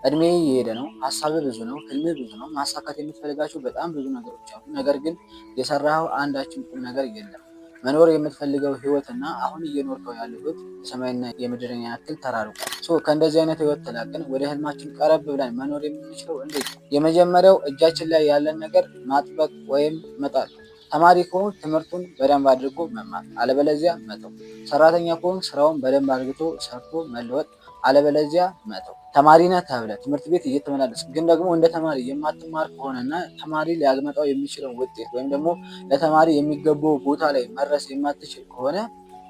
እድሜ እየሄደ ነው፣ ሀሳብህ ብዙ ነው፣ ህልምህ ብዙ ነው፣ ማሳካት የምትፈልጋቸው በጣም ብዙ ነገሮች አሉ። ነገር ግን የሰራኸው አንዳችም ቁም ነገር የለም። መኖር የምትፈልገው ህይወትና አሁን እየኖርከው ያለው ህይወት የሰማይና የምድርን ያክል ተራርቋል። ከእንደዚህ አይነት ህይወት ተላቀን ወደ ህልማችን ቀረብ ብለን መኖር የምንችለው እንዴት ነው? የመጀመሪያው እጃችን ላይ ያለን ነገር ማጥበቅ ወይም መጣል። ተማሪ ከሆንክ ትምህርቱን በደንብ አድርጎ መማር፣ አለበለዚያ መተው። ሰራተኛ ከሆንክ ስራውን በደንብ አድርጎ ሰርቶ መለወጥ፣ አለበለዚያ መተው። ተማሪ ነህ ተብለህ ትምህርት ቤት እየተመላለስክ ግን ደግሞ እንደ ተማሪ የማትማር ከሆነና ተማሪ ሊያመጣው የሚችለው ውጤት ወይም ደግሞ ለተማሪ የሚገባው ቦታ ላይ መድረስ የማትችል ከሆነ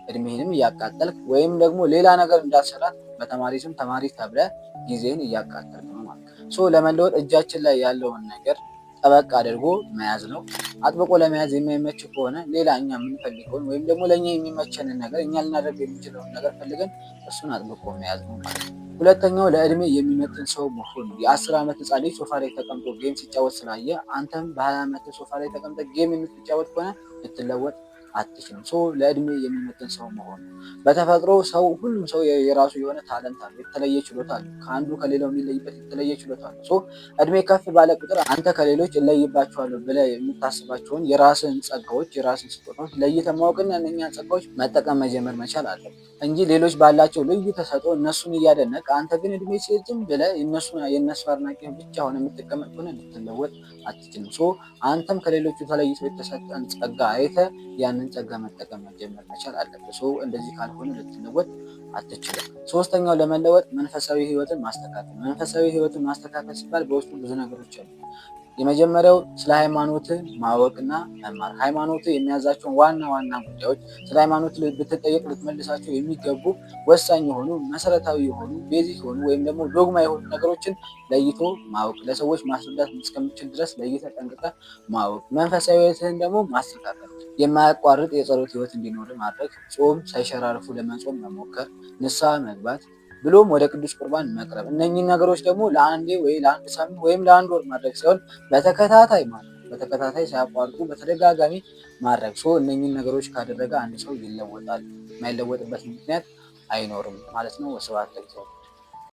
እድሜህንም እያቃጠልክ ወይም ደግሞ ሌላ ነገር እንዳትሰራ በተማሪ ስም ተማሪ ተብለህ ጊዜህን እያቃጠልክ ነው ማለት ነው። ለመለወጥ እጃችን ላይ ያለውን ነገር ጠበቅ አድርጎ መያዝ ነው። አጥብቆ ለመያዝ የማይመች ከሆነ ሌላ እኛ የምንፈልገውን ወይም ደግሞ ለእኛ የሚመቸንን ነገር እኛ ልናደርግ የምንችለውን ነገር ፈልገን እሱን አጥብቆ መያዝ ነው ማለት ነው። ሁለተኛው ለእድሜ የሚመጥን ሰው መሆን። የ10 ዓመት ህፃን ልጅ ሶፋ ላይ ተቀምጦ ጌም ሲጫወት ስላየ አንተም በ20 ዓመት ሶፋ ላይ ተቀምጠ ጌም የምትጫወት ከሆነ ልትለወጥ አትችልም። ለእድሜ የሚመጥን ሰው መሆን። በተፈጥሮ ሰው ሁሉም ሰው የራሱ የሆነ ታለንት አለው፣ የተለየ ችሎታ አለው። ከአንዱ ከሌላው የሚለይበት የተለየ ችሎታ አለው። እድሜ ከፍ ባለ ቁጥር አንተ ከሌሎች እለይባቸዋለሁ ብለህ የምታስባቸውን የራስን ጸጋዎች፣ የራስን ስጦታዎች ለይተህ ማወቅና እነኛን ጸጋዎች መጠቀም መጀመር መቻል አለ እንጂ ሌሎች ባላቸው ልዩ ተሰጥኦ እነሱን እያደነቅ አንተ ግን እድሜ ሲሄድ ዝም ብለህ የእነሱ አድናቂ ብቻ ሆነ የምትቀመጥ ከሆነ ልትለወጥ አትችልም። አንተም ከሌሎቹ ተለይቶ የተሰጠን ጸጋ አይተህ ያንን ጸጋ መጠቀም መጀመር መቻል አለብህ። እንደዚህ ካልሆነ ልትለወጥ አትችልም። ሶስተኛው ለመለወጥ መንፈሳዊ ህይወትን ማስተካከል። መንፈሳዊ ህይወትን ማስተካከል ሲባል በውስጡ ብዙ ነገሮች አሉ። የመጀመሪያው ስለ ሃይማኖት ማወቅና መማር። ሃይማኖት የሚያዛቸውን ዋና ዋና ጉዳዮች ስለ ሃይማኖት ብትጠየቅ ልትመልሳቸው የሚገቡ ወሳኝ የሆኑ መሰረታዊ የሆኑ ቤዚክ የሆኑ ወይም ደግሞ ዶግማ የሆኑ ነገሮችን ለይቶ ማወቅ፣ ለሰዎች ማስረዳት እስከምችል ድረስ ለይተህ ጠንቅቀህ ማወቅ። መንፈሳዊ ህይወትህን ደግሞ ማስተካከል፣ የማያቋርጥ የጸሎት ህይወት እንዲኖር ማድረግ፣ ጾም ሳይሸራርፉ ለመጾም መሞከር፣ ንስሐ መግባት ብሎም ወደ ቅዱስ ቁርባን መቅረብ። እነኚህን ነገሮች ደግሞ ለአንዴ ወይ ለአንድ ሳምንት ወይም ለአንድ ወር ማድረግ ሲሆን በተከታታይ ሳያቋርጡ በተደጋጋሚ ማድረግ። እነኚህን ነገሮች ካደረገ አንድ ሰው ይለወጣል። የማይለወጥበት ምክንያት አይኖርም ማለት ነው። ወስብሐት ለእግዚአብሔር።